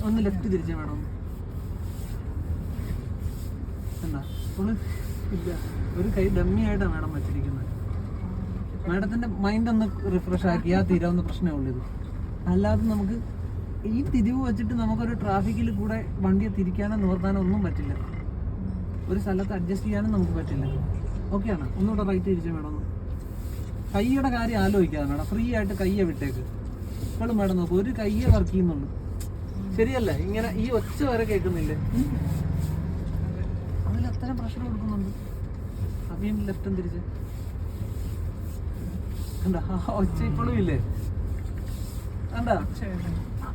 ഒന്ന് left തിരിച്ചേ madam. എന്താ ഇല്ല, ഒരു കൈ ഡമ്മി ആയിട്ടാണ് മാഡം വെച്ചിരിക്കുന്നത്. മാഡത്തിന്റെ മൈൻഡ് ഒന്ന് റിഫ്രഷ് ആക്കിയാൽ തീരാവുന്ന പ്രശ്നമേ ഉള്ളൂ ഇത്. അല്ലാതെ നമുക്ക് ഈ തിരിവ് വെച്ചിട്ട് നമുക്കൊരു ട്രാഫിക്കിൽ കൂടെ വണ്ടിയെ തിരിക്കാനോ നിവർത്താനോ ഒന്നും പറ്റില്ല. ഒരു സ്ഥലത്ത് അഡ്ജസ്റ്റ് ചെയ്യാനും നമുക്ക് പറ്റില്ല. ഓക്കെയാണ്. ഒന്നുകൂടെ റൈറ്റ് തിരിച്ചേ മാഡം. കൈയുടെ കാര്യം ആലോചിക്കാതെ മാഡം, ഫ്രീ ആയിട്ട് കയ്യെ വിട്ടേക്ക്. ഇപ്പോഴും മാഡം നോക്കൂ, ഒരു കയ്യെ വർക്ക് ചെയ്യുന്നുള്ളൂ. ശരിയല്ലേ? ഇങ്ങനെ ഈ ഒച്ച വരെ കേൾക്കുന്നില്ലേ? അതിൽ അത്രയും പ്രഷർ കൊടുക്കുന്നുണ്ട്. വീണ്ടും ലെഫ്റ്റും തിരിച്ച് എന്താ ഒച്ച ഇപ്പോഴും ഇല്ലേ? എന്താ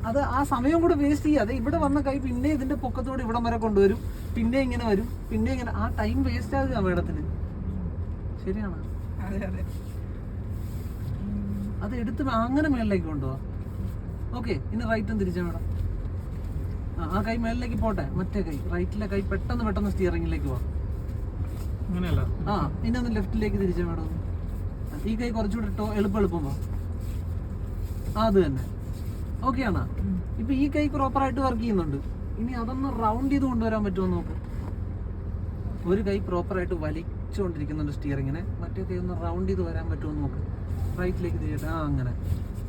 അത് ആ സമയം കൂടെ വേസ്റ്റ് ചെയ്യാതെ ഇവിടെ വന്ന കൈ പിന്നെ ഇതിന്റെ പൊക്കത്തോടെ ഇവിടം വരെ കൊണ്ടുവരും, പിന്നെ ഇങ്ങനെ വരും, പിന്നെ ഇങ്ങനെ. ആ ടൈം വേസ്റ്റ് ആകുക മാഡത്തിന്. ശരിയാണ്. അത് എടുത്ത് അങ്ങനെ മേളിലേക്ക് കൊണ്ടുപോവാ. ഓക്കെ, ഇനി റൈറ്റും തിരിച്ചാ മാഡം. ആ കൈ മേളിലേക്ക് പോട്ടെ, മറ്റേ കൈ റൈറ്റിലെ കൈ പെട്ടെന്ന് സ്റ്റിയറിംഗിലേക്ക് പോവാം. അങ്ങനെയല്ല. ഇനി ഒന്ന് ലെഫ്റ്റിലേക്ക് തിരിച്ചാ മാഡം. ഈ കൈ കുറച്ചുകൂടെ ഇട്ടോ, എളുപ്പം പോ. അത് തന്നെ. ഓക്കെ ആണോ? ഇപ്പൊ ഈ കൈ പ്രോപ്പറായിട്ട് വർക്ക് ചെയ്യുന്നുണ്ട്. ഇനി അതൊന്ന് റൗണ്ട് ചെയ്ത് കൊണ്ടുവരാൻ പറ്റുമോ നോക്ക്. ഒരു കൈ പ്രോപ്പറായിട്ട് വലിച്ചുകൊണ്ടിരിക്കുന്നുണ്ട് സ്റ്റിയറിങ്ങിനെ, മറ്റേ കൈ ഒന്ന് റൗണ്ട് ചെയ്ത് വരാൻ പറ്റുമോ നോക്ക്. റൈറ്റിലേക്ക് തിരിയട്ടെ. അങ്ങനെ.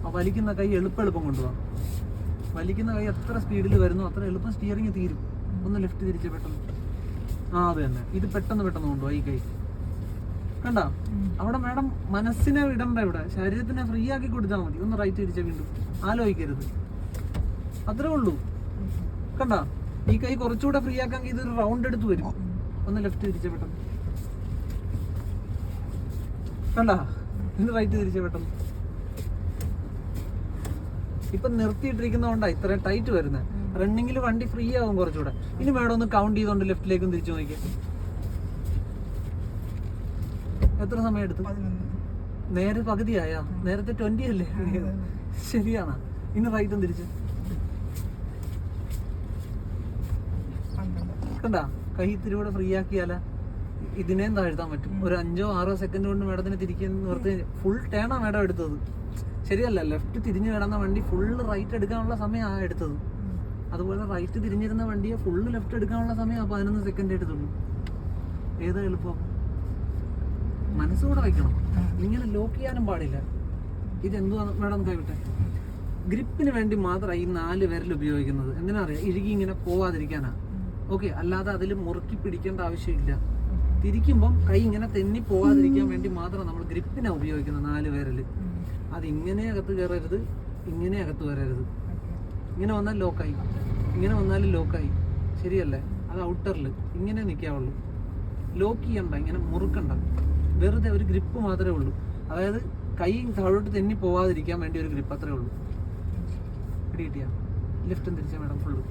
ആ വലിക്കുന്ന കൈ എളുപ്പം കൊണ്ടുപോകാം. വലിക്കുന്ന കൈ എത്ര സ്പീഡിൽ വരുന്നു അത്ര എളുപ്പം സ്റ്റിയറിങ് തീരും. ഒന്ന് ലെഫ്റ്റ് തിരിച്ച് പെട്ടെന്ന്. അത് തന്നെ. ഇത് പെട്ടെന്ന് കൊണ്ടുപോകാം ഈ കൈ. കണ്ട അവിടെ മാഡം മനസ്സിനെ ഇടണ്ട, ഇവിടെ ശരീരത്തിനെ ഫ്രീ ആക്കി കൊടുത്താൽ മതി. ഒന്ന് റൈറ്റ് തിരിച്ച വീണ്ടും. ആലോചിക്കരുത്, അത്രേ ഉള്ളൂ. കണ്ട ഈ കൈ കുറച്ചുകൂടെ ഫ്രീ ആക്കാമെങ്കിൽ ഇതൊരു റൗണ്ട് എടുത്ത് വരും. ഒന്ന് ലെഫ്റ്റ് തിരിച്ച പെട്ടെന്ന്. കണ്ട ഇന്ന് റൈറ്റ് തിരിച്ച പെട്ടെന്ന്. ഇപ്പൊ നിർത്തിയിട്ടിരിക്കുന്നതുകൊണ്ടാണ് ഇത്രയും ടൈറ്റ് വരുന്നത്. റണ്ണിങ്ങിൽ വണ്ടി ഫ്രീ ആകും കുറച്ചുകൂടെ. ഇനി മാഡം ഒന്ന് കൗണ്ട് ചെയ്തോണ്ട് ലെഫ്റ്റിലേക്കും തിരിച്ചു നോക്കിയാൽ എത്ര സമയം എടുത്തു? നേരെ പകുതിയായാ? നേരത്തെ 20 അല്ലേ? ശരിയാണ്. ഇനി റൈറ്റും തിരിച്ച്. കണ്ട കൈ ഇത്തിരി കൂടെ ഫ്രീ ആക്കിയാല ഇതിനേം താഴ്ത്താൻ പറ്റും. ഒരു 5-6 സെക്കൻഡ് കൊണ്ട് മാഡത്തിന് തിരിക്കാൻ നിർത്തി. ഫുൾ ടേണാ മാഡം എടുത്തത്. ശരിയല്ല? ലെഫ്റ്റ് തിരിഞ്ഞു കിടന്ന വണ്ടി ഫുള്ള് റൈറ്റ് എടുക്കാനുള്ള സമയമാണ് എടുത്തത്. അതുപോലെ റൈറ്റ് തിരിഞ്ഞിരുന്ന വണ്ടിയെ ഫുള്ള് ലെഫ്റ്റ് എടുക്കാനുള്ള സമയം 11 സെക്കൻഡ് എടുത്തുള്ളൂ. ഏതാ എളുപ്പം? മനസ്സുകൂടെ വയ്ക്കണം. ഇങ്ങനെ ലോക്ക് ചെയ്യാനും പാടില്ല. ഇതെന്തുവാ മാഡം കൈവിട്ടെ? ഗ്രിപ്പിന് വേണ്ടി മാത്രമാണ് ഈ 4 വിരൽ ഉപയോഗിക്കുന്നത്. എന്തിനാ അറിയാം? ഇഴുകി ഇങ്ങനെ പോവാതിരിക്കാനാ. ഓക്കെ, അല്ലാതെ അതിൽ മുറുക്കി പിടിക്കേണ്ട ആവശ്യമില്ല. തിരിക്കുമ്പം കൈ ഇങ്ങനെ തെന്നി പോവാതിരിക്കാൻ വേണ്ടി മാത്രം നമ്മൾ ഗ്രിപ്പിനാണ് ഉപയോഗിക്കുന്നത് 4 വിരൽ. അത് ഇങ്ങനെ അകത്ത് കയറരുത്, ഇങ്ങനെ അകത്ത് വരരുത്. ഇങ്ങനെ വന്നാൽ ലോക്കായി, ഇങ്ങനെ വന്നാലും ലോക്കായി. ശരിയല്ലേ? അത് ഔട്ടറിൽ ഇങ്ങനെ നിൽക്കാവുള്ളൂ. ലോക്ക് ചെയ്യണ്ട, ഇങ്ങനെ മുറുക്കണ്ട. വെറുതെ ഒരു ഗ്രിപ്പ് മാത്രമേ ഉള്ളൂ. അതായത് കൈ താഴോട്ട് തെന്നി പോവാതിരിക്കാൻ വേണ്ടി ഒരു ഗ്രിപ്പ് അത്രേ ഉള്ളൂ. പിടികിട്ടിയ ലെഫ്റ്റും തിരിച്ചാൽ മാഡം ഫുള്ള്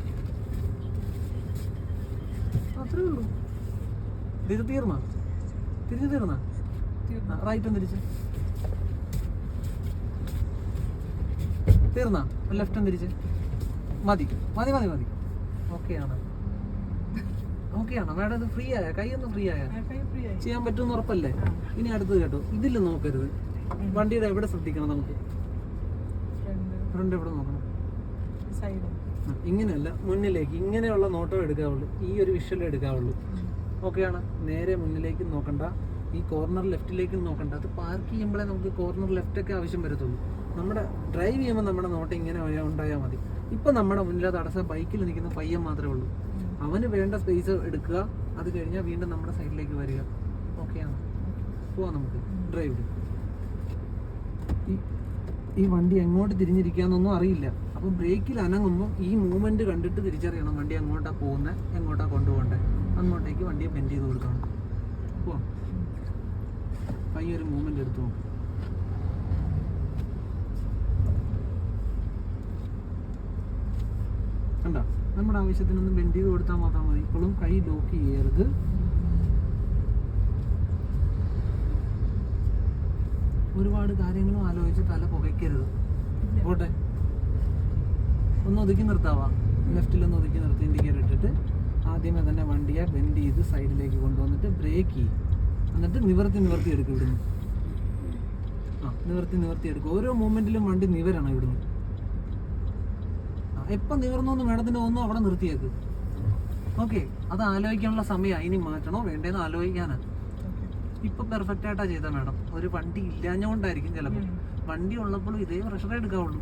അത്രേ ഉള്ളൂ. ഇത് തീർന്നാ? തീർന്നാ? റൈറ്റും തിരിച്ച് തീർന്നാ? ലെഫ്റ്റും തിരിച്ച് മതി. ഓക്കെയാണ് മാഡം. ഇത് ഫ്രീ ആയ കൈ ഒന്ന് ഫ്രീ ആയ ചെയ്യാൻ പറ്റുമെന്ന് ഉറപ്പല്ലേ? ഇനി അടുത്തത് കേട്ടോ, ഇതിൽ നോക്കരുത്. വണ്ടിയുടെ എവിടെ ശ്രദ്ധിക്കണം നമുക്ക്? ഫ്രണ്ട് എവിടെ നോക്കണം? ഇങ്ങനെയല്ല, മുന്നിലേക്ക്. ഇങ്ങനെയുള്ള നോട്ടം എടുക്കാവുള്ളൂ. ഈ ഒരു വിഷ്വൽ എടുക്കാവുള്ളൂ. ഓക്കെയാണ്? നേരെ മുന്നിലേക്കും നോക്കണ്ട, ഈ കോർണർ ലെഫ്റ്റിലേക്കും നോക്കണ്ട. അത് പാർക്ക് ചെയ്യുമ്പോഴേ നമുക്ക് കോർണർ ലെഫ്റ്റൊക്കെ ആവശ്യം വരത്തുള്ളൂ. നമ്മുടെ ഡ്രൈവ് ചെയ്യുമ്പോൾ നമ്മുടെ നോട്ടം ഇങ്ങനെ ഉണ്ടായാൽ മതി. ഇപ്പം നമ്മുടെ മുന്നിലെ തടസ്സം ബൈക്കിൽ നിൽക്കുന്ന പയ്യൻ മാത്രമേ ഉള്ളൂ. അവന് വേണ്ട സ്പേസ് എടുക്കുക. അത് കഴിഞ്ഞാൽ വീണ്ടും നമ്മുടെ സൈഡിലേക്ക് വരിക. ഓക്കെയാണ്? പോവാം നമുക്ക് ഡ്രൈവ്. ഈ വണ്ടി എങ്ങോട്ട് തിരിഞ്ഞിരിക്കാന്നൊന്നും അറിയില്ല. അപ്പം ബ്രേക്കിൽ അനങ്ങുമ്പോൾ ഈ മൂവ്മെന്റ് കണ്ടിട്ട് തിരിച്ചറിയണം വണ്ടി എങ്ങോട്ടാണ് പോകുന്നത്, എങ്ങോട്ടാണ് കൊണ്ടുപോകേണ്ടത്. അങ്ങോട്ടേക്ക് വണ്ടിയെ ബെൻഡ് ചെയ്ത് കൊടുക്കണം. പോവാം. പയ്യൊരു മൂവ്മെന്റ് എടുത്തു നോക്കും. കണ്ട നമ്മുടെ ആവശ്യത്തിനൊന്ന് ബെൻഡ് ചെയ്ത് കൊടുത്താൽ മാത്രം മതി. ഇപ്പോഴും കൈ ലോക്ക് ചെയ്യരുത്. ഒരുപാട് കാര്യങ്ങളും ആലോചിച്ച് തല പുകയ്ക്കരുത്. പോട്ടെ, ഒന്ന് ഒതുക്കി നിർത്താവാ. ലെഫ്റ്റിലൊന്ന് ഒതുക്കി നിർത്തി ഇൻഡിക്കേറ്റർ ഇട്ടിട്ട് ആദ്യമേ തന്നെ വണ്ടിയെ ബെൻഡ് ചെയ്ത് സൈഡിലേക്ക് കൊണ്ടുവന്നിട്ട് ബ്രേക്ക് ചെയ്യും. എന്നിട്ട് നിവർത്തി എടുക്കും ഇവിടുന്ന്. നിവർത്തി എടുക്കും. ഓരോ മൂവ്മെന്റിലും വണ്ടി നിവരണം ഇവിടുന്ന്. എപ്പം നിവർന്നു മേഡത്തിന് ഒന്നും അവിടെ നിർത്തിയേക്ക്. ഓക്കെ, അത് ആലോചിക്കാനുള്ള സമയമാണ്. ഇനി മാറ്റണോ വേണ്ടേന്ന് ആലോചിക്കാനാ. ഇപ്പൊ പെർഫെക്റ്റ് ആയിട്ടാ ചെയ്ത മേഡം. ഒരു വണ്ടി ഇല്ലാഞ്ഞോണ്ടായിരിക്കും ചിലപ്പോൾ. വണ്ടി ഉള്ളപ്പോഴും ഇതേ പ്രഷറേ എടുക്കാവുള്ളൂ.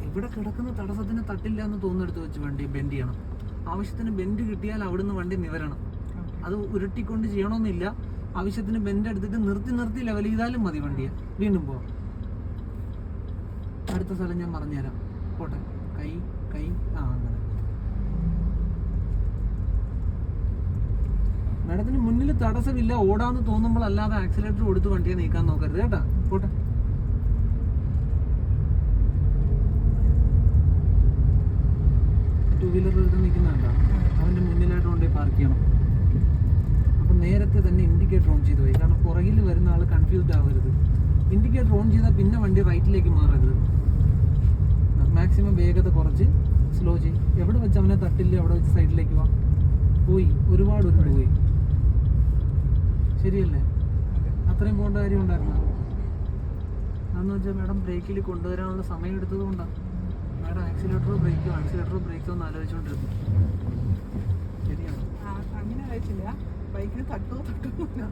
ഇവിടെ കിടക്കുന്ന തടസ്സത്തിന് തട്ടില്ല എന്ന് തോന്നെടുത്ത് വെച്ച് വണ്ടി ബെൻഡ് ചെയ്യണം. ആവശ്യത്തിന് ബെൻഡ് കിട്ടിയാൽ അവിടുന്ന് വണ്ടി നിവരണം. അത് ഉരുട്ടിക്കൊണ്ട് ചെയ്യണമെന്നില്ല. ആവശ്യത്തിന് ബെൻഡ് എടുത്തിട്ട് നിർത്തി ലെവൽ ചെയ്താലും മതി വണ്ടിയെ. വീണ്ടും പോവാം. അടുത്ത സ്ഥലം ഞാൻ പറഞ്ഞുതരാം. പോട്ടെ. കൈ അങ്ങനെ. മാഡത്തിന് മുന്നിൽ തടസ്സമില്ല, ഓടാന്ന് തോന്നുമ്പോൾ അല്ലാതെ ആക്സിലേറ്റർ കൊടുത്ത് വണ്ടിയെ നീക്കാൻ നോക്കരുത് കേട്ടാ. പോട്ടെ. ടൂ വീലർ എടുത്ത് നിൽക്കുന്നുണ്ടോ? അവന്റെ മുന്നിലായിട്ട് കൊണ്ടുപോയി പാർക്ക് ചെയ്യണം. അപ്പൊ നേരത്തെ തന്നെ ഇൻഡിക്കേറ്റർ ഓൺ ചെയ്ത് പോയി. കാരണം പുറകിൽ വരുന്ന ആൾ കൺഫ്യൂസ്ഡ് ആവരുത്. ഇൻഡിക്കേറ്റർ ഓൺ ചെയ്താൽ പിന്നെ വണ്ടി റൈറ്റിലേക്ക് മാറരുത്. മാക്സിമം വേഗത കുറച്ച് സ്ലോ ചെയ്യും. എവിടെ വെച്ച് അവനെ തട്ടില്ല അവിടെ വെച്ച് സൈഡിലേക്ക് വാ. പോയി ഒരുപാട് പോയി. ശരിയല്ലേ? അത്രയും പോകേണ്ട കാര്യം ഉണ്ടായിരുന്നു. അതെന്ന് വെച്ചാൽ മാഡം ബ്രേക്കിൽ കൊണ്ടുവരാനുള്ള സമയം എടുത്തത് കൊണ്ടാണ്. മാഡം ആക്സിലേറ്ററോ ബ്രേക്കോ ഒന്ന് ആലോചിച്ചുകൊണ്ടിരുന്നു. ശരിയാണ്.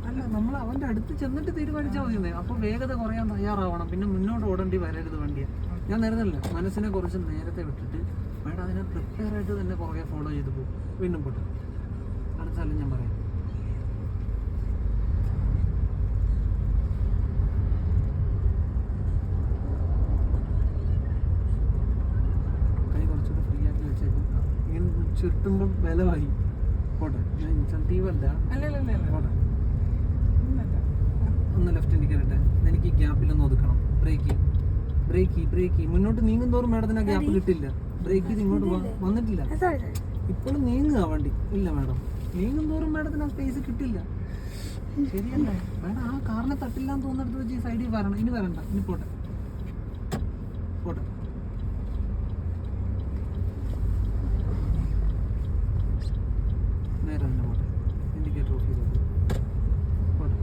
അല്ല, നമ്മൾ അവന്റെ അടുത്ത് ചെന്നിട്ട് തീരുമാനിച്ചാൽ മതി. അപ്പൊ വേഗത കുറയാൻ തയ്യാറാവണം. പിന്നെ മുന്നോട്ട് ഓടേണ്ടി വരരുത് വണ്ടിയെ. ഞാൻ നേരത്തല്ല, മനസ്സിനെ കുറച്ച് നേരത്തെ വിട്ടിട്ട് മാഡം അതിനെ പ്രിപ്പയർ ആയിട്ട് തന്നെ പുറകെ ഫോളോ ചെയ്ത് പോകും. വീണ്ടും പോട്ടെ. അടുത്ത സ്ഥലം ഞാൻ പറയാം. കൈ കുറച്ചുകൂടെ ഫ്രീ ആക്കി വെച്ചേക്കും. ഇങ്ങനെ ചുരുട്ടുമ്പോൾ ബലമായി. പോട്ടെ. ഞാൻ ഇൻസെൻറ്റീവ് അല്ല. പോട്ടെ. ഒന്ന് ലെഫ്റ്റ് ഇൻഡിക്കേറ്റർ. എനിക്ക് ഈ ഗ്യാപ്പിലൊന്ന് ഒതുക്കണം. ബ്രേക്ക് മുന്നോട്ട് നീങ്ങും തോറും മാഡത്തിന് ആ ഗ്യാപ്പ് കിട്ടില്ല. ബ്രേക്ക് ചെയ്ത് ഇങ്ങോട്ട് വന്നിട്ടില്ല. ഇപ്പോഴും നീങ്ങുക വണ്ടി. ഇല്ല മാഡം, നീങ്ങും തോറും മാഡത്തിന് ആ സ്പേസ് കിട്ടില്ല. ശരിയല്ലേ മാഡം? ആ കാറിനെ തട്ടില്ല എന്ന് തോന്നിടത്ത് വെച്ച് ഈ സൈഡിൽ വരണം. ഇനി വരണ്ട. ഇനി പോട്ടെ. നേരെ തന്നെ പോട്ടെ. ഇൻഡിക്കേറ്റർ ഓഫ് ചെയ്ത് പോട്ടെ.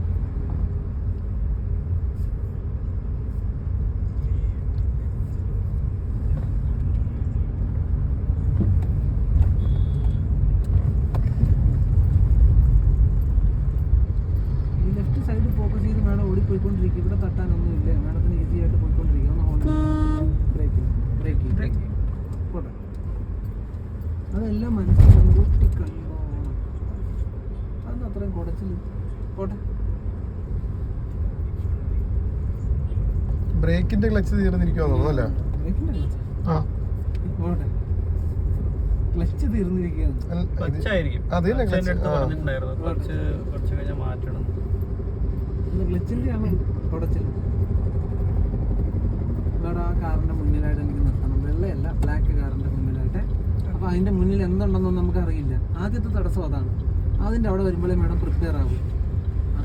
ഈ ലെഫ്റ്റ് സൈഡ് ഫോക്കസ് ചെയ്ത് മാഡം ഓടിപ്പോയിക്കൊണ്ടിരിക്കും. ഇവിടെ തട്ടാനൊന്നുമില്ല. മാഡത്തിന് ഈസി ആയിട്ട് പോയിക്കൊണ്ടിരിക്കുക. ഒന്ന് ഹോൺ ബ്രേക്ക് പോട്ടെ. അതെല്ലാം മനസ്സിൽ ഊട്ടിക്കല്ലോ. അതെന്താ അത്രയും കുടച്ചിൽ? പോട്ടെ. ബ്രേക്കിന്റെ ക്ലച്ച് തീർന്നിരിക്കുവാന്നോ? അല്ല, ബ്രേക്കിന്റെ ക്ലച്ച്. പോട്ടെ. ക്ലച്ച് തീർന്നിരിക്കുകയാണ്. ക്ലച്ചിന്റെ ആണ് കുടച്ചിൽ. ഇവിടെ ആ കാറിന്റെ മുന്നിലായിട്ട് എനിക്ക് നിർത്തണം. വെള്ളയല്ല, ബ്ലാക്ക് കാറിന്റെ മുന്നിലായിട്ട്. അപ്പൊ അതിന്റെ മുന്നിൽ എന്തുണ്ടെന്നൊന്നും നമുക്ക് അറിയില്ല. ആദ്യത്തെ തടസ്സം അതാണ്. അതിന്റെ അവിടെ വരുമ്പോഴേ മാഡം പ്രിപ്പയർ ആകും.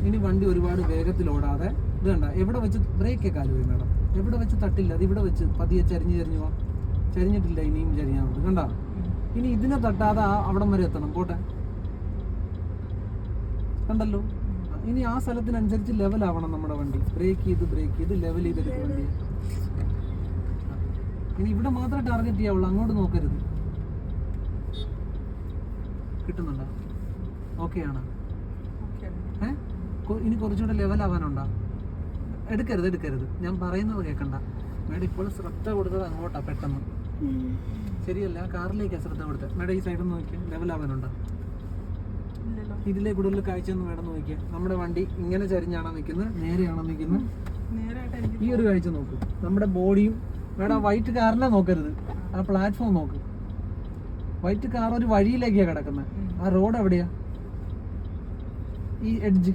ഇനി വണ്ടി ഒരുപാട് വേഗത്തിൽ ഓടാതെ ഇത് കണ്ട എവിടെ വെച്ച് ബ്രേക്ക് കാല് പോയി മാഡം. എവിടെ വെച്ച് തട്ടില്ല. അത് ഇവിടെ വെച്ച് പതിയെ ചരിഞ്ഞു പോവാം. ചരിഞ്ഞിട്ടില്ല, ഇനിയും ചരിഞ്ഞാറുണ്ട്. കണ്ട, ഇനി ഇതിനെ തട്ടാതെ അവിടം വരെ എത്തണം. പോട്ടെ. കണ്ടല്ലോ. ഇനി ആ സ്ഥലത്തിനനുസരിച്ച് ലെവലാവണം നമ്മുടെ വണ്ടി. ബ്രേക്ക് ചെയ്ത് ലെവൽ ചെയ്തെടുക്കും വണ്ടി. ഇനി ഇവിടെ മാത്രമേ ടാർഗറ്റ് ചെയ്യാവുള്ളൂ. അങ്ങോട്ട് നോക്കരുത്. കിട്ടുന്നുണ്ടോ? ഓക്കെ ആണ്. ഇനി കുറച്ചുകൂടെ ലെവലാവാനുണ്ടോ? എടുക്കരുത്. ഞാൻ പറയുന്നത് കേൾക്കണ്ട. മേഡം ഇപ്പോൾ ശ്രദ്ധ കൊടുത്തത് അങ്ങോട്ടാ പെട്ടെന്ന്. ശരിയല്ല, ആ കാറിലേക്കാണ് ശ്രദ്ധ കൊടുത്തത്. മേഡം ഈ സൈഡിൽ നോക്കിയാൽ ലെവലാവാനുണ്ടോ? ഇതിലെ കൂടുതൽ കാഴ്ച ഒന്ന് മേഡം നോക്കിയാൽ. നമ്മുടെ വണ്ടി ഇങ്ങനെ ചരിഞ്ഞാണോ നിൽക്കുന്നത്, നേരെയാണോ നിൽക്കുന്നത്? ഈ ഒരു കാഴ്ച നോക്കൂ. നമ്മുടെ ബോഡിയും മേഡം വൈറ്റ് കാറിനെ നോക്കരുത്. ആ പ്ലാറ്റ്ഫോം നോക്ക്. വൈറ്റ് കാർ ഒരു വഴിയിലേക്കാണ് കിടക്കുന്നത്. ആ റോഡ് എവിടെയാ? ഈ എഡ്ജ്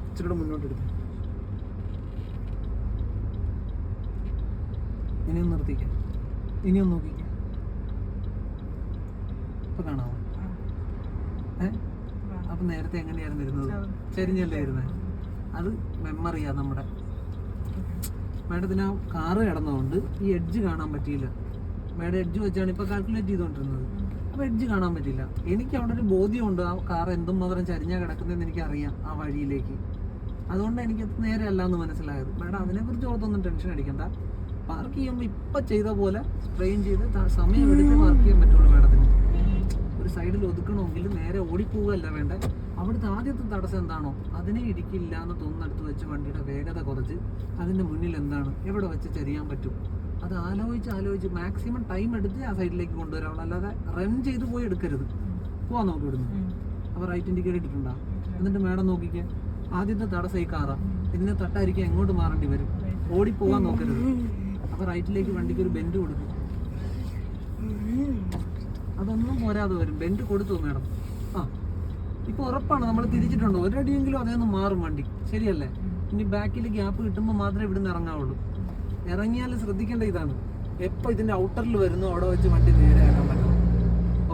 ഇച്ചിരി മുന്നോട്ട് എടുത്തു. ഇനിയൊന്ന് നിർത്തിക്കാം. ഇനിയൊന്ന് നോക്കിക്കാം. ഇപ്പൊ കാണാമോ? അപ്പൊ നേരത്തെ എങ്ങനെയായിരുന്നു ഇരുന്നത്? ചരിഞ്ഞല്ലേ ഇരുന്നത്? അത് മെമ്മറിയാ നമ്മുടെ. മേഡത്തിന് ആ കാറ് കിടന്നതുകൊണ്ട് ഈ എഡ്ജ് കാണാൻ പറ്റിയില്ല. മേഡം എഡ്ജ് വെച്ചാണ് ഇപ്പൊ കാൽക്കുലേറ്റ് ചെയ്തുകൊണ്ടിരുന്നത്. അപ്പൊ എഡ്ജ് കാണാൻ പറ്റില്ല. എനിക്ക് അവിടെ ഒരു ബോധ്യമുണ്ട് ആ കാർ എന്തും മാത്രം ചരിഞ്ഞാ കിടക്കുന്നതെന്ന് എനിക്കറിയാം. ആ വഴിയിലേക്ക് അതുകൊണ്ട് എനിക്കത് നേരെ അല്ല എന്ന് മനസ്സിലായത്. മാഡം അതിനെക്കുറിച്ച് ഓർത്തൊന്നും ടെൻഷൻ അടിക്കണ്ട. പാർക്ക് ചെയ്യുമ്പോൾ ഇപ്പം ചെയ്ത പോലെ സ്ട്രെയിൻ ചെയ്ത് സമയം എടുത്ത് പാർക്ക് ചെയ്യാൻ പറ്റുള്ളൂ മാഡത്തിന്. ഒരു സൈഡിൽ ഒതുക്കണമെങ്കിൽ നേരെ ഓടിപ്പോവുകയല്ല വേണ്ട. അവിടുത്തെ ആദ്യത്തെ തടസ്സം എന്താണോ അതിനെ ഇടിക്കില്ല എന്ന് തോന്നുന്നിടത്ത് വെച്ച് വണ്ടിയുടെ വേഗത കുറച്ച് അതിൻ്റെ മുന്നിൽ എന്താണ് എവിടെ വെച്ച് ചെറിയാൻ പറ്റും അത് ആലോചിച്ച് മാക്സിമം ടൈം എടുത്ത് ആ സൈഡിലേക്ക് കൊണ്ടുവരാവുള്ളൂ. അല്ലാതെ റൺ ചെയ്ത് പോയി എടുക്കരുത്. പോവാൻ നോക്കി ഇവിടുന്ന്. അപ്പോൾ റൈറ്റ് ഇൻഡിക്കേറ്റർ ഇട്ടിട്ടുണ്ടോ? എന്നിട്ട് മാഡം നോക്കിക്കേ, ആദ്യത്തെ തടസ്സം ഈ കാറാ. ഇതിനെ തട്ടായിരിക്കും എങ്ങോട്ട് മാറേണ്ടി വരും. ഓടിപ്പോവാൻ നോക്കരുത്. അപ്പോൾ റൈറ്റിലേക്ക് വണ്ടിക്ക് ഒരു ബെൻഡ് കൊടുക്കും. അതൊന്നും പോരാതെ വരും. ബെൻഡ് കൊടുത്തു മാഡം. ആ ഇപ്പോൾ ഉറപ്പാണ് നമ്മൾ തിരിച്ചിട്ടുണ്ടോ ഒരടിയെങ്കിലും അതേന്ന് മാറും വണ്ടി. ശരിയല്ലേ? ഇനി ബാക്കിൽ ഗ്യാപ്പ് കിട്ടുമ്പോൾ മാത്രമേ ഇവിടുന്ന് ഇറങ്ങാവുള്ളൂ. ഇറങ്ങിയാൽ ശ്രദ്ധിക്കേണ്ട ഇതാണ്, എപ്പോൾ ഇതിൻ്റെ ഔട്ടറിൽ വരുന്നു അവിടെ വെച്ച് വണ്ടി നേരെ ആക്കാൻ പറ്റണം.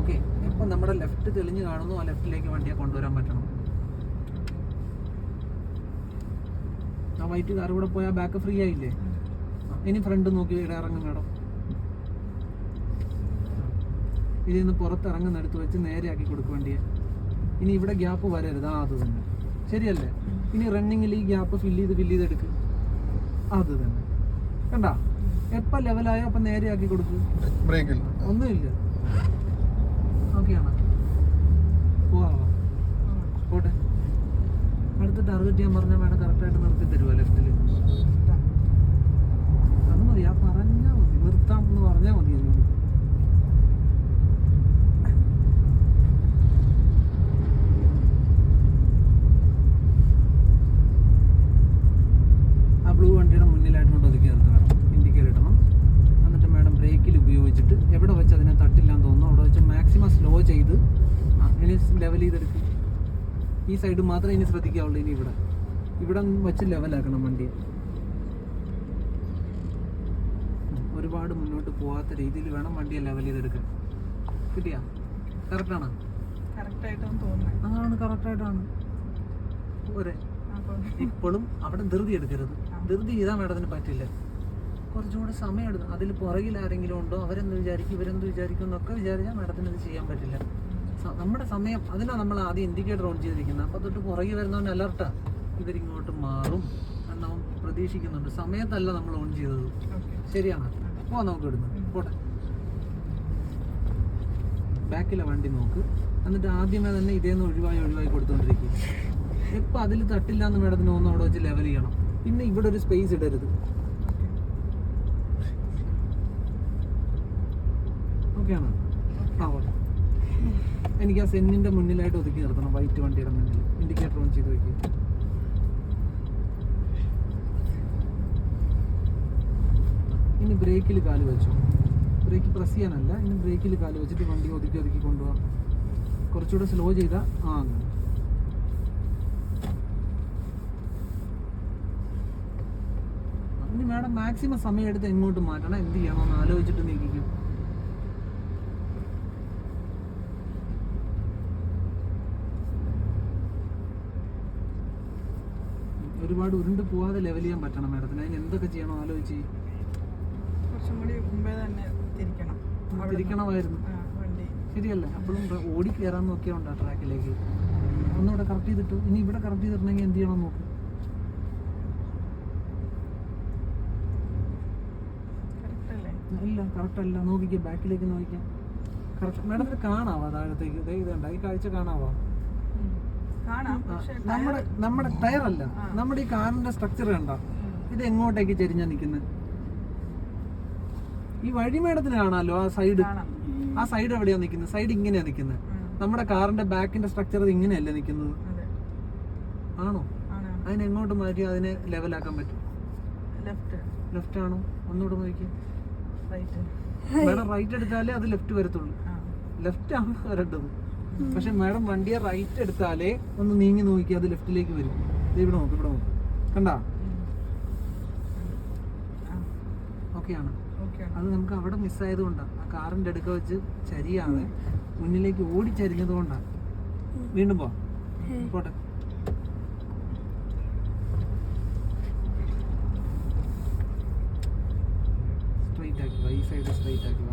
ഓക്കെ, എപ്പോൾ നമ്മുടെ ലെഫ്റ്റ് തെളിഞ്ഞ് കാണുന്നു ആ ലെഫ്റ്റിലേക്ക് വണ്ടിയെ കൊണ്ടുവരാൻ പറ്റണം. ആ വൈറ്റ് കാർ കൂടെ പോയാൽ ബാക്ക് ഫ്രീ ആയില്ലേ? ഇനി ഫ്രണ്ട് നോക്കി ഇവിടെ ഇറങ്ങും മാഡം. ഇതിൽ നിന്ന് പുറത്തിറങ്ങുന്നിടത്ത് വെച്ച് നേരെ ആക്കി കൊടുക്കും വണ്ടിയെ. ഇനി ഇവിടെ ഗ്യാപ്പ് വരരുത്. അത് തന്നെ ശരിയല്ലേ? ഇനി റണ്ണിങ്ങിൽ ഈ ഗ്യാപ്പ് ഫില്ല് ചെയ്ത് എടുക്കും. അത് തന്നെ കണ്ടാ? എപ്പോൾ ലെവലായോ അപ്പം നേരെ ആക്കി കൊടുക്കും. ബ്രേക്കിൽ ഒന്നുമില്ല. ഓക്കെയാണ്, പോവാം. പോട്ടെ. അടുത്ത ടാർഗറ്റ് ചെയ്യാൻ പറഞ്ഞാൽ മാഡം കറക്റ്റായിട്ട് നിർത്തി തരുമോ ലെഫ്റ്റിൽ? അത് മതി. ആ പറഞ്ഞാൽ മതി, നിർത്താം എന്ന് പറഞ്ഞാൽ മതി എന്നോട്. ആ ബ്ലൂ വണ്ടിയുടെ മുന്നിലായിട്ട് കൊണ്ട് ഒതുക്കി നിർത്തണം. ഇൻഡിക്കേറ്റർ ഇടണം. എന്നിട്ട് മാഡം ബ്രേക്കിൽ ഉപയോഗിച്ചിട്ട് എവിടെ വെച്ച് അതിനെ തട്ടില്ലാന്ന് തോന്നുന്നു അവിടെ വെച്ച് മാക്സിമം സ്ലോ ചെയ്ത് ഇനി ലെവൽ ചെയ്തെടുക്കും. ഈ സൈഡ് മാത്രമേ ഇനി ശ്രദ്ധിക്കാവുള്ളൂ. ഇനി ഇവിടെ വെച്ച് ലെവലാക്കണം വണ്ടിയെ. ഒരുപാട് മുന്നോട്ട് പോകാത്ത രീതിയിൽ വേണം വണ്ടിയെ ലെവൽ ചെയ്തെടുക്കാൻ. കിട്ടിയാ? കറക്റ്റാണ്? അതാണ് കറക്റ്റായിട്ടാണ്. പോരെ? ഇപ്പോഴും അവിടെ ധൃതി എടുക്കരുത്. ധൃതി ചെയ്താൽ മാഡത്തിന് പറ്റില്ല. കുറച്ചുകൂടെ സമയം എടുക്കും. അതിൽ പുറകിൽ ആരെങ്കിലും ഉണ്ടോ അവരെന്ത് വിചാരിക്കും ഇവരെന്ത് വിചാരിക്കും എന്നൊക്കെ വിചാരിച്ചാൽ മാഡത്തിന് ഇത് ചെയ്യാൻ പറ്റില്ല. നമ്മുടെ സമയം അതിനാണ് നമ്മൾ ആദ്യം ഇൻഡിക്കേറ്റർ ഓൺ ചെയ്തിരിക്കുന്നത്. അപ്പോൾ തൊട്ട് പുറകിൽ വരുന്നവൻ അലർട്ടാ, ഇവരിങ്ങോട്ട് മാറും എന്നവൻ പ്രതീക്ഷിക്കുന്നുണ്ട്. സമയത്തല്ല നമ്മൾ ഓൺ ചെയ്തത്. ശരിയാണ്. പോവാം നമുക്ക് ഇടുന്നു. പോട്ടെ. ബാക്കിലെ വണ്ടി നോക്ക്. എന്നിട്ട് ആദ്യമേ തന്നെ ഇതേന്ന് ഒഴിവായി കൊടുത്തോണ്ടിരിക്കും. എപ്പോൾ അതിൽ തട്ടില്ല എന്ന് മാഡത്തിന് ഒന്ന് അവിടെ വെച്ച് ലെവൽ ചെയ്യണം. പിന്നെ ഇവിടെ ഒരു സ്പേസ് ഇടരുത്. ഓക്കെയാണ്? ആ ഓക്കെ. എനിക്ക് ആ സെന്നിൻ്റെ മുന്നിലായിട്ട് ഒതുക്കി നിർത്തണം. വൈറ്റ് വണ്ടിയുടെ മുന്നിൽ ഇൻഡിക്കേറ്റർ ഓൺ ചെയ്ത് വയ്ക്കുക. ഇനി ബ്രേക്കിൽ കാല് വെച്ചു. ബ്രേക്ക് പ്രസ് ചെയ്യാനല്ല, ഇനി ബ്രേക്കിൽ കാല് വെച്ചിട്ട് വണ്ടി ഒതുക്കി കൊണ്ടുപോകാം. കുറച്ചുകൂടെ സ്ലോ ചെയ്താൽ അങ്ങനെ. ഇനി മാഡം മാക്സിമം സമയം എടുത്ത് എങ്ങോട്ട് മാറ്റണം, എന്ത് ചെയ്യണമെന്ന് ആലോചിച്ചിട്ട് നീക്കിക്കും. ഒരുപാട് ഉരുണ്ട് പോവാതെ ലെവൽ ചെയ്യാൻ പറ്റണം മാഡത്തിന്. അതിന് എന്തൊക്കെ ചെയ്യണം ആലോചിച്ച്. തിരിക്കണമായിരുന്നു. ശരിയല്ല? അപ്പോഴും ഓടി കയറാൻ നോക്കിയാൽ ആ ട്രാക്കിലേക്ക്. ഒന്നുകൂടെ കറക്റ്റ് ചെയ്തിട്ട് ഇനി ഇവിടെ കറക്റ്റ് ചെയ്തിട്ടുണ്ടെങ്കിൽ എന്ത് ചെയ്യണം നോക്കും. ഇല്ല, കറക്റ്റ് അല്ല. നോക്കിക്കാം, ബാക്കിലേക്ക് നോക്കിക്കാം. കറക്റ്റ് മാഡത്തിന് കാണാവോ താഴത്തേക്ക്? ഇതുണ്ട്, ഈ കാഴ്ച കാണാവോ? നമ്മുടെ ടയർ അല്ല, നമ്മുടെ ഈ കാറിന്റെ സ്ട്രക്ചർ കണ്ടോ? ഇത് എങ്ങോട്ടേക്ക് ചെരിഞ്ഞാ നിൽക്കുന്നത്? ഈ വഴി മേടത്തിന് കാണാമല്ലോ. ആ സൈഡ് എവിടെയാ നിൽക്കുന്നത്? സൈഡ് ഇങ്ങനെയാ നിൽക്കുന്നത്. നമ്മുടെ കാറിന്റെ ബാക്കിന്റെ സ്ട്രക്ചർ ഇങ്ങനെയല്ലേ നിൽക്കുന്നത്? ആണോ? അതിനെങ്ങോട്ട് മാറ്റി അതിനെ ലെവലാക്കാൻ പറ്റും? ലെഫ്റ്റ് ആണോ? ഒന്നുകൂടെ നോക്കി. മാഡം റൈറ്റ് എടുത്താലേ അത് ലെഫ്റ്റ് വരത്തുള്ളൂ. ലെഫ്റ്റ് ആണ് വരേണ്ടത്. പക്ഷെ മാഡം വണ്ടിയെ റൈറ്റ് എടുത്താലേ ഒന്ന് നീങ്ങി നോക്കി അത് ലെഫ്റ്റിലേക്ക് വരും. ഇവിടെ നോക്ക്, ഇവിടെ നോക്ക്. കണ്ടാ? ഓക്കെയാണ്. അത് നമുക്ക് അവിടെ മിസ്സായത് കൊണ്ടാണ്. ആ കാറിന്റെ അടുക്ക വെച്ച് ചരിയാതെ മുന്നിലേക്ക് ഓടിച്ചരിഞ്ഞത് കൊണ്ടാണ്. വീണ്ടും പോട്ടെ. സ്ട്രൈറ്റ് ആക്കി, ഈ സൈഡ് സ്ട്രൈറ്റ് ആക്കി.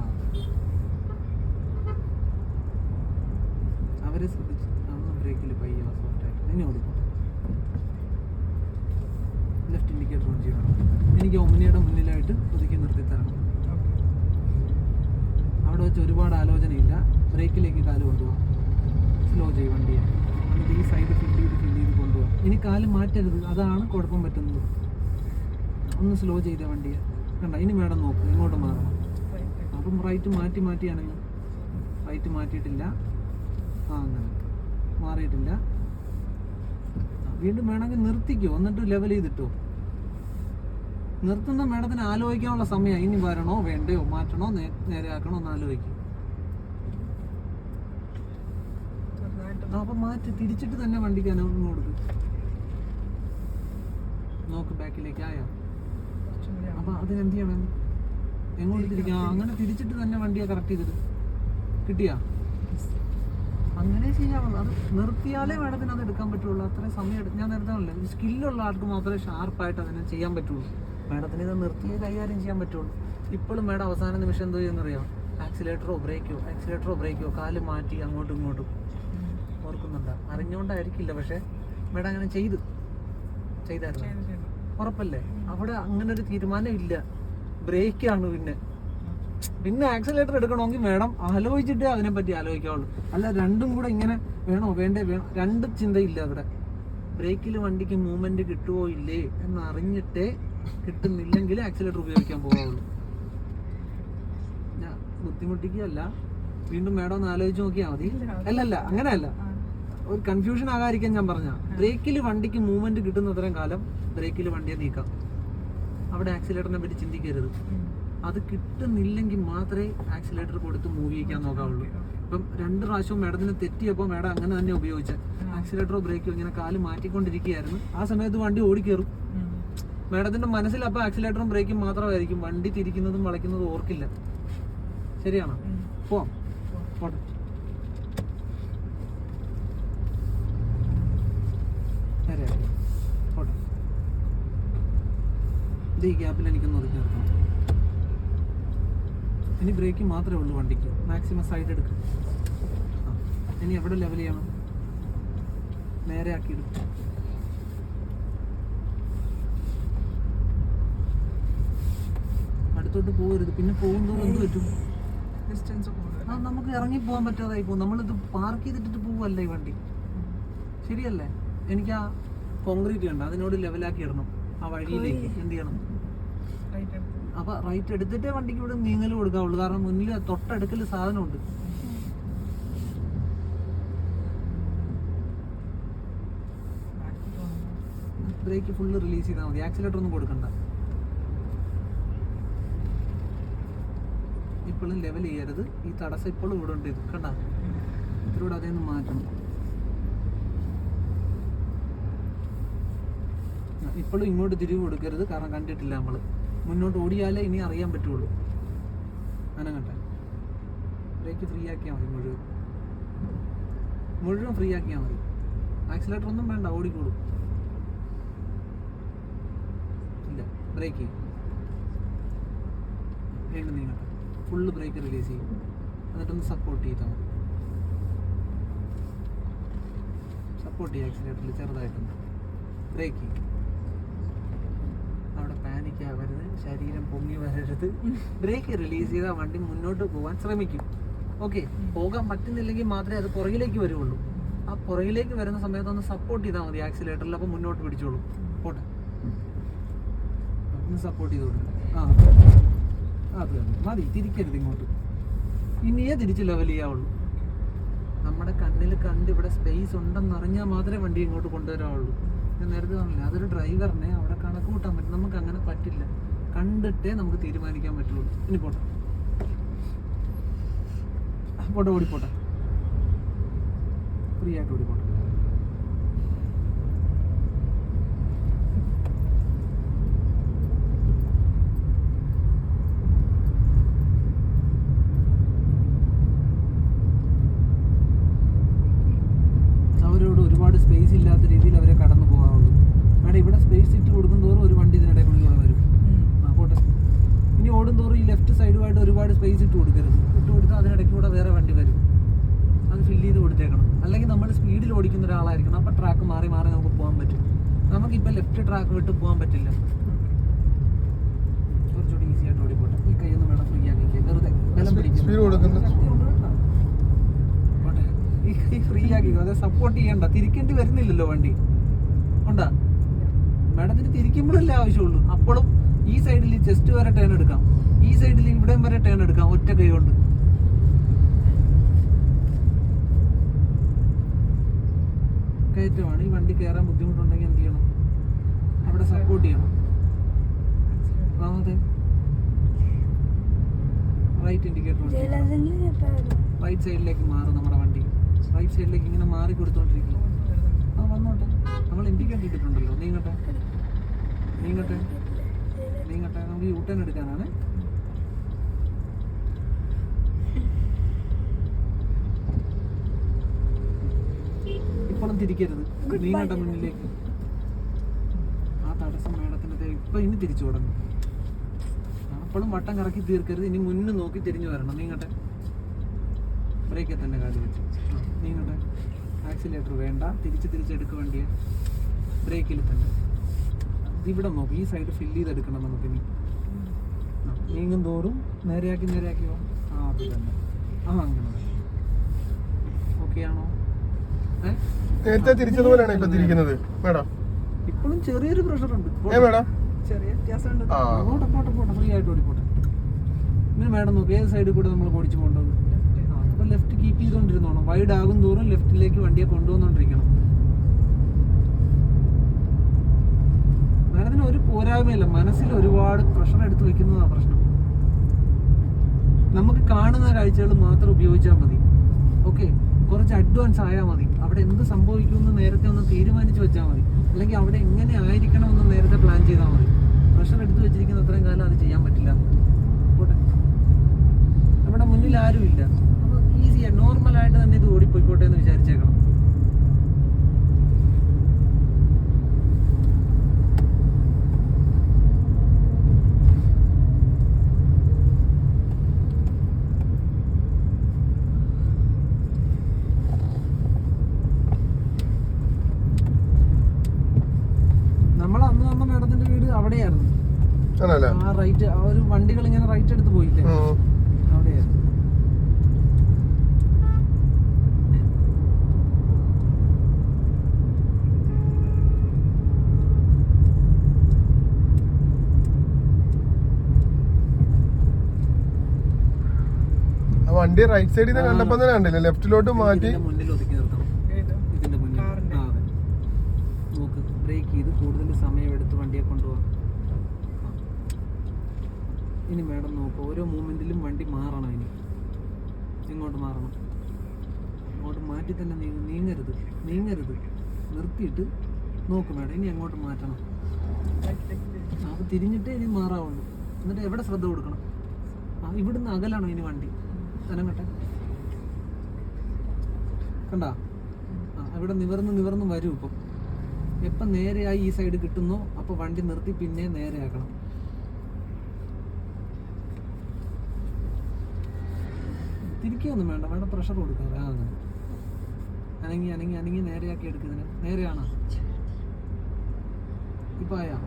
അവരെ ശ്രദ്ധിച്ചു ബ്രേക്കിൽ പയ്യ സോഫ്റ്റ് ആയിട്ട് ഇനി ഓടിക്കോട്ടെ. ഇൻഡിക്കേറ്റർ ഓൺ ചെയ്യണം. എനിക്ക് ഒമ്നിയുടെ മുന്നിലായിട്ട് ഒതുക്കി നിർത്തി തരണം. അവിടെ വെച്ച് ഒരുപാട് ആലോചനയില്ല. ബ്രേക്കിലേക്ക് കാല് കൊണ്ടുപോകാം. സ്ലോ ചെയ്യും വണ്ടിയെ. എന്നിട്ട് ഈ സൈഡ് ഫില്ല് ചെയ്ത് കൊണ്ടുപോകാം. ഇനി കാല് മാറ്റരുത്, അതാണ് കുഴപ്പം പറ്റുന്നത്. ഒന്ന് സ്ലോ ചെയ്ത വണ്ടിയെ കണ്ട. ഇനി മേഡം നോക്കും ഇങ്ങോട്ട് മാറണം. അപ്പം റൈറ്റ് മാറ്റിയാണെങ്കിൽ റൈറ്റ് മാറ്റിയിട്ടില്ല. അങ്ങനെ മാറിയിട്ടില്ല. വീണ്ടും വേണമെങ്കിൽ നിർത്തിക്കോ, എന്നിട്ട് ലെവൽ ചെയ്തിട്ടോ. നിർത്തുന്ന മേഡത്തിന് ആലോചിക്കാനുള്ള സമയമാണ്. ഇനി വരണോ വേണ്ടയോ, മാറ്റണോ നേരെ ആക്കണോ എന്ന് ആലോചിക്കും. അപ്പൊ മാറ്റി തിരിച്ചിട്ട് തന്നെ വണ്ടിക്ക് അനുഭവം കൊടുക്കും. നോക്ക് ബാക്കിലേക്ക് ആയോ. അപ്പൊ അതിനെന്ത് ചെയ്യണം, എങ്ങോട്ട് തിരിക്കാം. അങ്ങനെ തിരിച്ചിട്ട് തന്നെ വണ്ടിയെ കറക്റ്റ് ചെയ്തിട്ട് കിട്ടിയാ അങ്ങനെ ചെയ്യാവുള്ളൂ. അത് നിർത്തിയാലേ മേഡത്തിന് അത് എടുക്കാൻ പറ്റുള്ളൂ. അത്രയും സമയം എടുക്കും. ഞാൻ നേരത്തെ പറഞ്ഞില്ലേ, സ്കില്ലുള്ള ആൾക്ക് മാത്രമേ ഷാർപ്പായിട്ട് അതിനെ ചെയ്യാൻ പറ്റുള്ളൂ. മേഡത്തിന് ഇത് നിർത്തിയേ കൈകാര്യം ചെയ്യാൻ പറ്റുള്ളൂ. ഇപ്പോഴും മേഡം അവസാന നിമിഷം എന്തോ ചെയ്യുന്നറിയാം, ആക്സിലേറ്ററോ ബ്രേക്കോ കാല് മാറ്റി അങ്ങോട്ടും ഇങ്ങോട്ടും. ഓർക്കുന്നുണ്ടോ? അറിഞ്ഞുകൊണ്ടായിരിക്കില്ല, പക്ഷെ മേഡം അങ്ങനെ ചെയ്തായിരുന്നു. ഉറപ്പല്ലേ? അവിടെ അങ്ങനെ ഒരു തീരുമാനം ഇല്ല. ബ്രേക്കാണ്. പിന്നെ ആക്സിലേറ്റർ എടുക്കണമെങ്കിൽ മേഡം ആലോചിച്ചിട്ടേ അതിനെപ്പറ്റി ആലോചിക്കാവുള്ളൂ. അല്ല രണ്ടും കൂടെ ഇങ്ങനെ വേണോ വേണ്ടേ രണ്ട് ചിന്തയില്ല അവിടെ. ബ്രേക്കിൽ വണ്ടിക്ക് മൂവ്മെന്റ് കിട്ടുമോ ഇല്ലേ എന്നറിഞ്ഞിട്ടേ, കിട്ടുന്നില്ലെങ്കിൽ ആക്സിലേറ്റർ ഉപയോഗിക്കാൻ പോകാവുള്ളൂ. ഞാൻ ബുദ്ധിമുട്ടിക്കുകയല്ല, വീണ്ടും മേഡം ഒന്ന് ആലോചിച്ച് നോക്കിയാൽ മതി. അല്ലല്ല അങ്ങനെയല്ല, ഒരു കൺഫ്യൂഷൻ ആകാതിരിക്കാൻ ഞാൻ പറഞ്ഞ, ബ്രേക്കിൽ വണ്ടിക്ക് മൂവ്മെന്റ് കിട്ടുന്ന അത്രയും കാലം ബ്രേക്കിൽ വണ്ടിയെ നീക്കാം. അവിടെ ആക്സിലേറ്ററിനെ പറ്റി ചിന്തിക്കരുത്. അത് കിട്ടുന്നില്ലെങ്കിൽ മാത്രമേ ആക്സിലേറ്റർ കൊടുത്ത് മൂവ് ചെയ്യിക്കാൻ നോക്കാവുള്ളൂ. ഇപ്പം 2 പ്രാവശ്യവും മേഡത്തിന് തെറ്റിയപ്പോൾ മേഡം അങ്ങനെ തന്നെ ഉപയോഗിച്ചത്. ആക്സിലേറ്ററോ ബ്രേക്കോ ഇങ്ങനെ കാല് മാറ്റിക്കൊണ്ടിരിക്കുകയായിരുന്നു. ആ സമയത്ത് വണ്ടി ഓടിക്കയറും. മേഡത്തിന്റെ മനസ്സിൽ അപ്പോൾ ആക്സിലേറ്ററും ബ്രേക്കും മാത്രമായിരിക്കും. വണ്ടി തിരിക്കുന്നതും വളയ്ക്കുന്നതും ഓർക്കില്ല. ശരിയാണോ? പോവാം. പോട്ടെ. പോട്ടെ. ഇത് ഈ ഗ്യാപ്പിൽ എനിക്കൊന്ന് ഒതുക്കി നിർത്തണം. ഇനി ബ്രേക്ക് മാത്രമേ ഉള്ളൂ വണ്ടിക്ക്. മാക്സിമം സൈഡ് എടുക്കും. ഇനി എവിടെ ലെവൽ ചെയ്യണം? നേരെ ആക്കിയെടുക്കും. അടുത്തോട്ട് പോകരുത്. പിന്നെ പോകുന്നതോറും എന്ത് പറ്റും? നമുക്ക് ഇറങ്ങി പോകാൻ പറ്റാതായി പോകും. നമ്മളിത് പാർക്ക് ചെയ്തിട്ട് പോവല്ല ഈ വണ്ടി. ശരിയല്ലേ? എനിക്ക് ആ കോൺക്രീറ്റ് കണ്ട അതിനോട് ലെവലാക്കി ഇടണം. ആ വഴിയിലേക്ക് എന്ത് ചെയ്യണം? അപ്പൊ റൈറ്റ് എടുത്തിട്ടേ വണ്ടിക്ക് ഇവിടെ നീങ്ങൽ കൊടുക്കാവുള്ളൂ. കാരണം മുന്നിൽ തൊട്ടടുക്കൽ സാധനമുണ്ട്. ബ്രേക്ക് ഫുള്ള് റിലീസ് ചെയ്താൽ മതി. ആക്സിലേറ്റർ ഒന്നും കൊടുക്കണ്ട. ഇപ്പോഴും ലെവൽ ചെയ്യരുത്. ഈ തടസ്സം ഇപ്പോഴും ഇവിടെ ഉണ്ട്. ഇത് കണ്ട, ഇതിലൂടെ അതേന്ന് മാറ്റണം. ഇപ്പോഴും ഇങ്ങോട്ട് തിരിവ് കൊടുക്കരുത്. കാരണം കണ്ടിട്ടില്ല നമ്മൾ. മുന്നോട്ട് ഓടിയാലേ ഇനി അറിയാൻ പറ്റുള്ളൂ. അനങ്ങട്ടെ. ബ്രേക്ക് ഫ്രീ ആക്കിയാൽ മതി. മുഴുവൻ ഫ്രീ ആക്കിയാൽ മതി. ആക്സിലേറ്റർ ഒന്നും വേണ്ട, ഓടിക്കോളൂ. ഇല്ല, ബ്രേക്ക് വീണ്ടും നീങ്ങട്ടെ. ഫുള്ള് ബ്രേക്ക് റിലീസ് ചെയ്യും. എന്നിട്ടൊന്ന് സപ്പോർട്ട് ചെയ്താൽ മതി. സപ്പോർട്ട് ചെയ്യുക ആക്സിലേറ്ററിൽ ചെറുതായിട്ടൊന്ന്. ബ്രേക്ക് അവിടെ പാനിക് ആവരുത്. ശരീരം പൊങ്ങി വരരുത്. ബ്രേക്ക് റിലീസ് ചെയ്താൽ വണ്ടി മുന്നോട്ട് പോകാൻ ശ്രമിക്കും. ഓക്കെ, പോകാൻ പറ്റുന്നില്ലെങ്കിൽ മാത്രമേ അത് പുറകിലേക്ക് വരുള്ളൂ. ആ പുറകിലേക്ക് വരുന്ന സമയത്ത് ഒന്ന് സപ്പോർട്ട് ചെയ്താൽ മതി ആക്സിലേറ്ററിൽ. അപ്പോൾ മുന്നോട്ട് പിടിച്ചോളൂ. പോട്ടെ, ഒന്ന് സപ്പോർട്ട് ചെയ്ത് കൊടുക്കും. അത് മതി. തിരിക്കരുത് ഇങ്ങോട്ട്. ഇനിയേ തിരിച്ച് ലെവൽ ചെയ്യാവുള്ളൂ. നമ്മുടെ കണ്ണിൽ കണ്ട് ഇവിടെ സ്പേസ് ഉണ്ടെന്ന് അറിഞ്ഞാൽ മാത്രമേ വണ്ടി ഇങ്ങോട്ട് കൊണ്ടുവരാവുള്ളൂ. ഞാൻ നേരത്തെ പറഞ്ഞില്ല, അതൊരു ഡ്രൈവറിനെ അവിടെ കണക്ക് കൂട്ടാൻ പറ്റും. നമുക്ക് അങ്ങനെ പറ്റില്ല. കണ്ടിട്ടേ നമുക്ക് തീരുമാനിക്കാൻ പറ്റുള്ളൂ. ഇനി പോട്ടെ, ഓടിപ്പോട്ടെ. ഫ്രീ ആയിട്ട് ഓടിപ്പോട്ടെ. അവരോട് ഒരുപാട് സ്പേസ് ഇല്ലാത്ത രീതിയിൽ അവരെ കടന്നു പോകാവുള്ളൂ. മേഡം ഇവിടെ സ്പേസ് ഇട്ട് കൊടുക്കും തോറും ഒരു വണ്ടി ഇതിനിടയ്ക്കുള്ളിൽ വരും. പോട്ടെ. ഇനി ഓടും തോറും ഈ ലെഫ്റ്റ് സൈഡുമായിട്ട് ഒരുപാട് സ്പേസ് ഇട്ട് കൊടുക്കരുത്. ഇട്ട് കൊടുത്താൽ അതിനിടയ്ക്കൂടെ വേറെ വണ്ടി വരും. അത് ഫില്ല് ചെയ്ത് കൊടുത്തേക്കണം. അല്ലെങ്കിൽ നമ്മൾ സ്പീഡിൽ ഓടിക്കുന്ന ഒരാളായിരിക്കണം. അപ്പോൾ ട്രാക്ക് മാറി മാറി നമുക്ക് പോകാൻ പറ്റും. നമുക്കിപ്പോൾ ലെഫ്റ്റ് ട്രാക്ക് വിട്ട് പോകാൻ പറ്റില്ല. സ്പീഡ് കൊടുക്കുന്നു. ഈ കൈ ഫ്രീ ആക്കി, അതെ സപ്പോർട്ട് ചെയ്യണ്ട, തിരിക്കേണ്ടി വരുന്നില്ലല്ലോ വണ്ടി ഉണ്ടാ. മാഡത്തിന് തിരിക്കുമ്പോഴല്ലേ ആവശ്യമുള്ളൂ. അപ്പോഴും ഈ സൈഡിൽ ചെസ്റ്റ് വരെ ടേൺ എടുക്കാം, ഈ സൈഡിൽ ഇവിടെയും വരെ ടേൺ എടുക്കാം ഒറ്റ കൈ കൊണ്ട്. കയറ്റമാണ്, ഈ വണ്ടി കയറാൻ ബുദ്ധിമുട്ടുണ്ടെങ്കിൽ എന്ത് ചെയ്യണം? അവിടെ സപ്പോർട്ട് ചെയ്യണം. അതെ, റൈറ്റ് ഇൻഡിക്കേറ്റർ റൈറ്റ് സൈഡിലേക്ക് മാറും നമ്മുടെ വണ്ടി. റൈറ്റ് സൈഡിലേക്ക് ഇങ്ങനെ മാറി കൊടുത്തോണ്ടിരിക്കും. ആ വന്നോട്ടെ, നമ്മൾ ഇൻഡിക്കേറ്റർ ഇട്ടിട്ടുണ്ടല്ലോ. നീങ്ങട്ടെ നീങ്ങട്ടെ നീങ്ങട്ടെ, നമുക്ക് യൂ ടേൺ എടുക്കാനാണ്. ഇപ്പോഴും തിരിക്കരുത്, നീങ്ങട്ടെ മുന്നിലേക്ക്. ആ തടസ്സം മേഡത്തിൻ്റെ ഇപ്പൊ ഇനി തിരിച്ചു തുടങ്ങും. അപ്പോഴും വട്ടം കറക്കി തീർക്കരുത്, ഇനി മുന്നിൽ നോക്കി തിരിഞ്ഞു വരണം. നീങ്ങട്ടെ, ബ്രേക്കിൽ തന്നെ കാല് വെച്ച് നീങ്ങട്ടെ. ആക്സിലേറ്റർ വേണ്ട, തിരിച്ചെടുക്കുക വണ്ടിയെ. ബ്രേക്കിൽ തന്നെ ഇവിടെ നോക്കും, ഈ സൈഡ് ഫില്ല് ചെയ്തെടുക്കണം നമുക്കിനി. നീങ്ങും തോറും നേരെയാക്കി പോ. ആ അത് തന്നെ, ആ അങ്ങനെ. ഓക്കെ ആണോ? നേരത്തെ തിരിച്ചതുപോലെയാണ് ഇപ്പൊ തിരിക്കുന്നത് മേഡം. ഇപ്പോഴും ചെറിയൊരു പ്രഷർ ഉണ്ട്, മേഡം ചെറിയ വ്യത്യാസമുണ്ട്. പോട്ടെ ഫ്രീ ആയിട്ട് ഓടിപ്പോട്ടെ. ഇങ്ങനെ മേഡം നോക്കി ഏത് സൈഡിൽ കൂടെ നമ്മൾ ഓടിച്ചു പോകേണ്ടത്. അപ്പോൾ ലെഫ്റ്റ് കീപ്പ് ചെയ്തുകൊണ്ടിരുന്നോണം. വൈഡ് ആകും തോറും ലെഫ്റ്റിലേക്ക് വണ്ടിയെ കൊണ്ടുവന്നുകൊണ്ടിരിക്കണം. മേഡത്തിന് ഒരു പോരായ്മയില്ല, മനസ്സിൽ ഒരുപാട് പ്രഷർ എടുത്ത് വെക്കുന്നതാണ് പ്രശ്നം. നമുക്ക് കാണുന്ന കാഴ്ചകൾ മാത്രം ഉപയോഗിച്ചാൽ മതി. ഓക്കെ, കുറച്ച് അഡ്വാൻസ് ആയാൽ മതി. അവിടെ എന്ത് സംഭവിക്കുമെന്ന് നേരത്തെ ഒന്ന് തീരുമാനിച്ച് വെച്ചാൽ മതി. അല്ലെങ്കിൽ അവിടെ എങ്ങനെ ആയിരിക്കണം എന്ന് നേരത്തെ പ്ലാൻ ചെയ്താൽ മതി. പ്രഷർ എടുത്ത് വെച്ചിരിക്കുന്ന അത്രയും കാലം അത് ചെയ്യാൻ പറ്റില്ല. പോട്ടെ, നമ്മുടെ മുന്നിൽ ആരുമില്ല, അപ്പോൾ ഈസിയാണ്, നോർമലായിട്ട് തന്നെ ഇത് ഓടിപ്പോയിക്കോട്ടെ എന്ന് വിചാരിച്ചേക്കണം. നമ്മൾ അന്ന് വന്ന മേഡത്തിന്റെ വീട് അവിടെയായിരുന്നു. ആ റൈറ്റ്, ആ ഒരു വണ്ടികൾ ഇങ്ങനെ റൈറ്റ് എടുത്ത് പോയില്ലേ, അവിടെയായിരുന്നു. വണ്ടി റൈറ്റ് സൈഡിൽ നിന്ന് കണ്ടപ്പോ തന്നെ കണ്ടില്ല, ലെഫ്റ്റിലോട്ട് മാറ്റി മുന്നിൽ ഒതുക്കി നിർത്തണം. ഇതിന്റെ മുന്നിൽ നോക്ക്, ബ്രേക്ക് ചെയ്ത് കൂടുതൽ സമയം എടുത്ത് വണ്ടിയെ കൊണ്ടുപോകാം. ഇനി മേഡം നോക്കുക, ഓരോ മൂമെന്റിലും വണ്ടി മാറണം. ഇനി എങ്ങോട്ട് മാറണം? അങ്ങോട്ട് മാറ്റി തന്നെ നീങ്ങരുത്. നിർത്തിയിട്ട് നോക്ക് മേഡം, ഇനി അങ്ങോട്ട് മാറ്റണം. അത് തിരിഞ്ഞിട്ടേ ഇനി മാറാവുള്ളൂ. എന്നിട്ട് എവിടെ ശ്രദ്ധ കൊടുക്കണം? ഇവിടുന്ന് അകലാണോ ഇനി വണ്ടി? അനങ്ങട്ടെ, കണ്ടാ? ഇവിടെ നിവർന്ന് വരും. ഇപ്പം എപ്പം നേരെയായി ഈ സൈഡ് കിട്ടുന്നോ അപ്പോൾ വണ്ടി നിർത്തി പിന്നെ നേരെയാക്കണം. തിരിക്കൊന്നും വേണ്ട, വേണ്ട പ്രഷർ കൊടുക്കാതെ. അനങ്ങി നേരെയാക്കി എടുക്കുന്നതിന്. നേരെയാണോ ഇപ്പം? ആയാ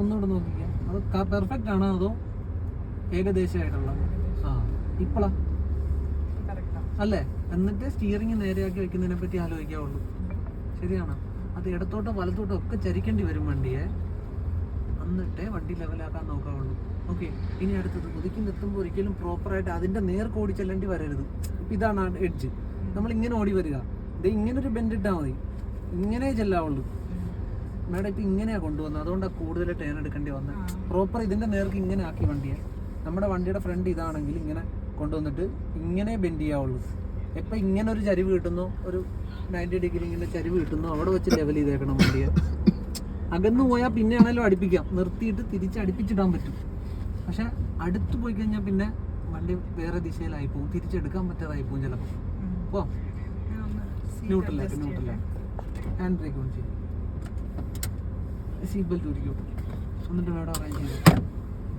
ഒന്നുകൂടെ നോക്കിക്കാം. അത് പെർഫെക്റ്റ് ആണോ അതോ ഏകദേശമായിട്ടുള്ള? ഇപ്പളാ അല്ലേ? എന്നിട്ട് സ്റ്റിയറിംഗ് നേരെയാക്കി വെക്കുന്നതിനെ പറ്റി ആലോചിക്കാവുള്ളൂ. ശരിയാണ്. അത് ഇടത്തോട്ടോ വലത്തോട്ടോ ഒക്കെ ചരിക്കേണ്ടി വരും വണ്ടിയെ. എന്നിട്ടേ വണ്ടി ലെവലാക്കാൻ നോക്കാവുള്ളൂ. ഓക്കെ, ഇനി അടുത്തത് ഒതുക്കി നിർത്തുമ്പോൾ ഒരിക്കലും പ്രോപ്പറായിട്ട് അതിൻ്റെ നേർക്ക് ഓടി ചെല്ലേണ്ടി വരരുത്. ഇപ്പം ഇതാണ് എഡ്ജ്, നമ്മൾ ഇങ്ങനെ ഓടി വരിക. ഇത് ഇങ്ങനൊരു ബെൻഡ് ഇട്ടാൽ മതി, ഇങ്ങനെ ചെല്ലാവുള്ളൂ. മേഡം ഇപ്പം ഇങ്ങനെയാണ് കൊണ്ടുവന്നത്, അതുകൊണ്ടാണ് കൂടുതൽ ടേൺ എടുക്കേണ്ടി വന്നത്. പ്രോപ്പർ ഇതിൻ്റെ നേർക്ക് ഇങ്ങനെ ആക്കി വണ്ടിയെ. നമ്മുടെ വണ്ടിയുടെ ഫ്രണ്ട് ഇതാണെങ്കിൽ ഇങ്ങനെ കൊണ്ടുവന്നിട്ട് ഇങ്ങനെ ബെൻഡ് ചെയ്യാവുള്ളൂ. എപ്പോൾ ഇങ്ങനെ ഒരു ചരിവ് കിട്ടുന്നോ, ഒരു 90 ഡിഗ്രി ഇങ്ങനെ ചരിവ് കിട്ടുന്നോ അവിടെ വെച്ച് ലെവൽ ചെയ്തേക്കണം വണ്ടിയെ. അകന്നു പോയാൽ പിന്നെ ആണെങ്കിലും അടുപ്പിക്കാം, നിർത്തിയിട്ട് തിരിച്ച് അടുപ്പിച്ചിടാൻ പറ്റും. പക്ഷെ അടുത്ത് പോയി കഴിഞ്ഞാൽ പിന്നെ വണ്ടി വേറെ ദിശയിലായി പോകും, തിരിച്ചെടുക്കാൻ പറ്റാതായി പോകും ചിലപ്പോൾ. പോ ന്യൂട്രലായിട്ട് ഹാൻഡ് ബ്രേക്ക് ഓൺ ചെയ്യും, സീറ്റ് ബെൽറ്റ് ഊരിക്കും. എന്നിട്ട് മേഡം അറേഞ്ച് ചെയ്തു.